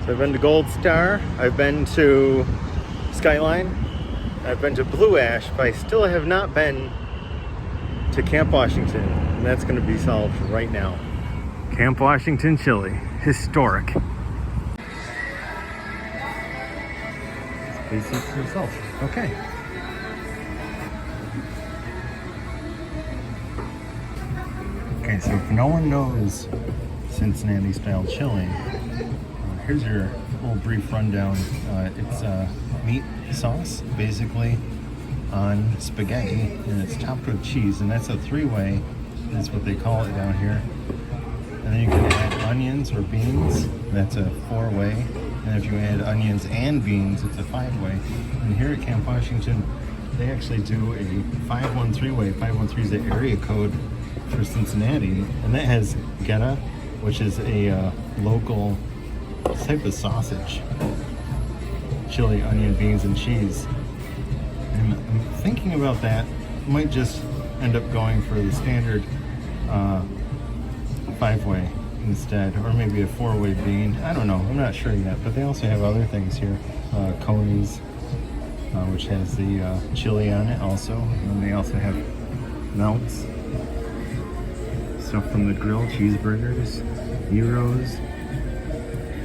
So I've been to Gold Star, I've been to Skyline, I've been to Blue Ash, but I still have not been to Camp Washington, and that's going to be solved right now. Camp Washington Chili, historic. Please see for yourself. Okay. Okay, so if no one knows Cincinnati style chili, here's your little brief rundown. It's meat sauce, basically, on spaghetti, and it's topped with cheese, and that's a three-way. That's what they call it down here. And then you can add onions or beans. That's a four-way. And if you add onions and beans, it's a five-way. And here at Camp Washington, they actually do a 513-way. 513 is the area code for Cincinnati, and that has cheddar, which is a local type of sausage. Chili, onion, beans, and cheese. And I'm thinking about that. I might just end up going for the standard five-way instead, or maybe a four-way bean. I don't know. I'm not sure yet. But they also have other things here. Coney's, which has the chili on it also. And they also have melts. Stuff from the grill, cheeseburgers, gyros,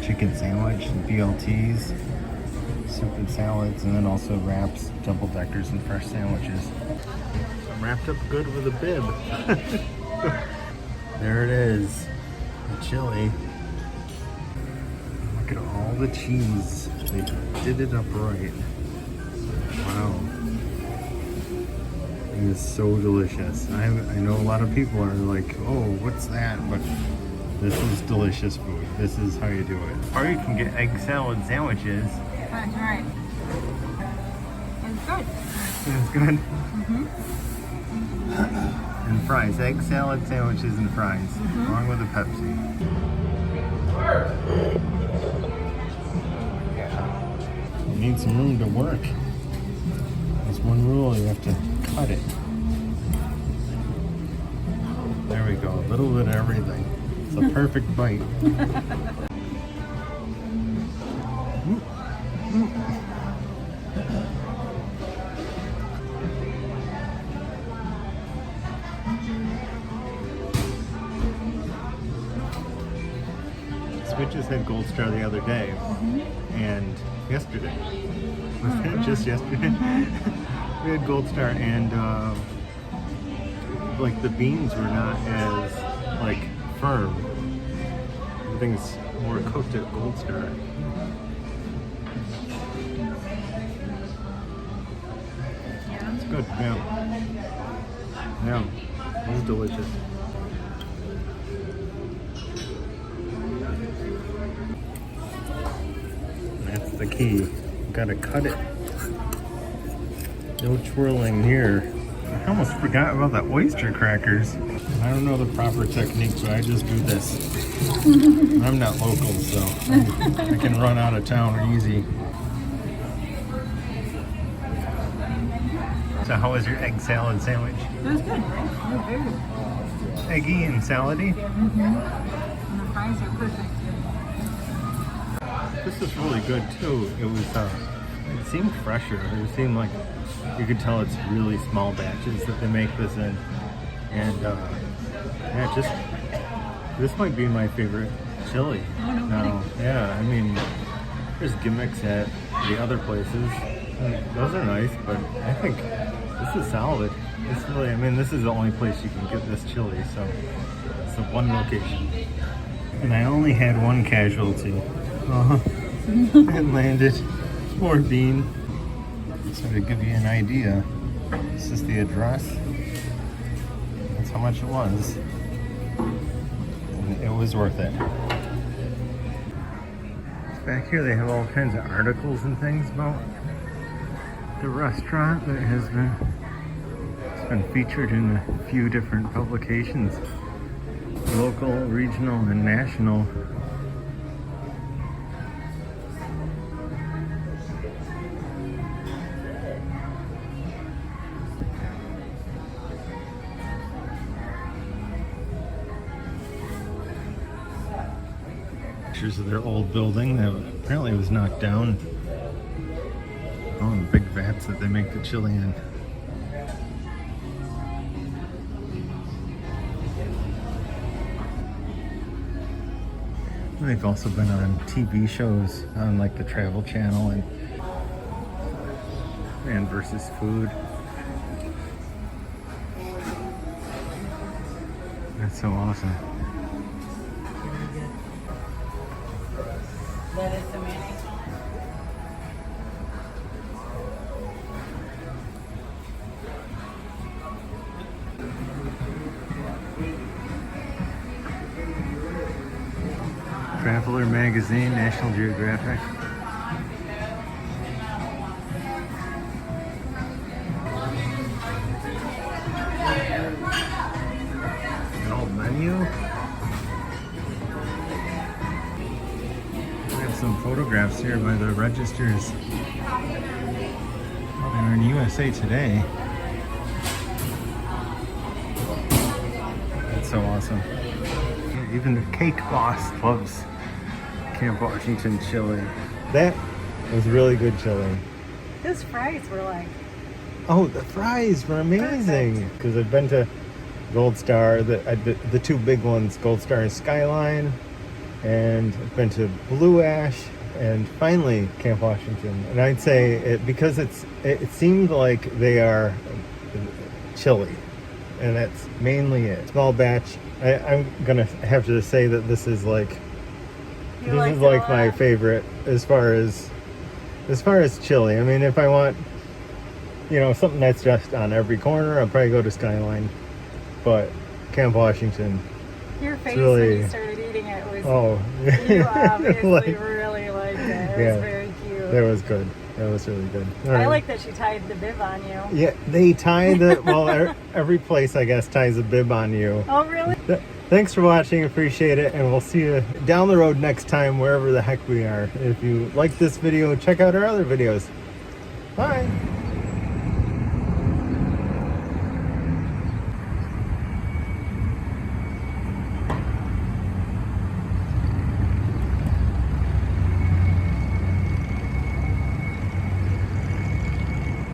chicken sandwich, BLTs, soup and salads, and then also wraps, double-deckers, and fresh sandwiches. I'm wrapped up good with a bib. There it is, the chili. Look at all the cheese. They did it up right. Wow. It is so delicious. I know a lot of people are like, oh, what's that? But this is delicious food. This is how you do it. Or you can get egg salad sandwiches. That's right. It's good. It's good. Mm-hmm. And fries. Egg salad sandwiches and fries. Along with a Pepsi. Yeah. You need some room to work. There's one rule, you have to cut it. There we go. A little bit of everything. It's a perfect bite. So we just had Gold Star the other day, and yesterday. Was it just yesterday? We had Gold Star, and like the beans were not as like firm. Everything's more cooked at Gold Star. It's good, yeah. Yeah, it was delicious. That's the key. You gotta cut it. No twirling here. I almost forgot about the oyster crackers. I don't know the proper technique, so I just do this. I'm not local, so I can run out of town easy. So how was your egg salad sandwich? It was good, right? It was very good. Eggy and salady? And the fries are perfect. This is really good too. It was, it seemed fresher. It seemed like you could tell it's really small batches that they make this in. And yeah, this might be my favorite chili. Oh, no now. Yeah, I mean, there's gimmicks at the other places. And those are nice, but I think this is solid. This really, I mean, this is the only place you can get this chili, so it's the one location. And I only had one casualty. It landed. Poor bean. So to give you an idea, this is the address. That's how much it was. And it was worth it. Back here they have all kinds of articles and things about the restaurant that has been featured in a few different publications. Local, regional, and national. pictures of their old building that apparently was knocked down. Oh, and big vats that they make the chili in. They've also been on TV shows on like the Travel Channel and Man vs. Food. That's so awesome. Lettuce and mayonnaise. Traveler Magazine, National Geographic. An old menu. We have some photographs here by the registers. They're in USA Today. That's so awesome. Even the cake boss loves Camp Washington chili. That was really good chili. Those fries were like, Oh, the fries were amazing. Because I've been to Gold Star, the two big ones, Gold Star and Skyline, and I've been to Blue Ash, and finally Camp Washington. And I'd say because it seemed like they are chili, and that's mainly it. Small batch. I'm gonna have to say that this is like my favorite as far as chili. I mean, if I want, something that's just on every corner, I'll probably go to Skyline. But Camp Washington. Your face really, when you started eating it was. Oh, you obviously really liked it. It was very cute. That was good. That was really good. All I right. like that she tied the bib on you. Yeah, they tie the every place I guess ties a bib on you. Oh really? Thanks for watching, appreciate it, and we'll see you down the road next time, wherever the heck we are. If you like this video, check out our other videos. Bye!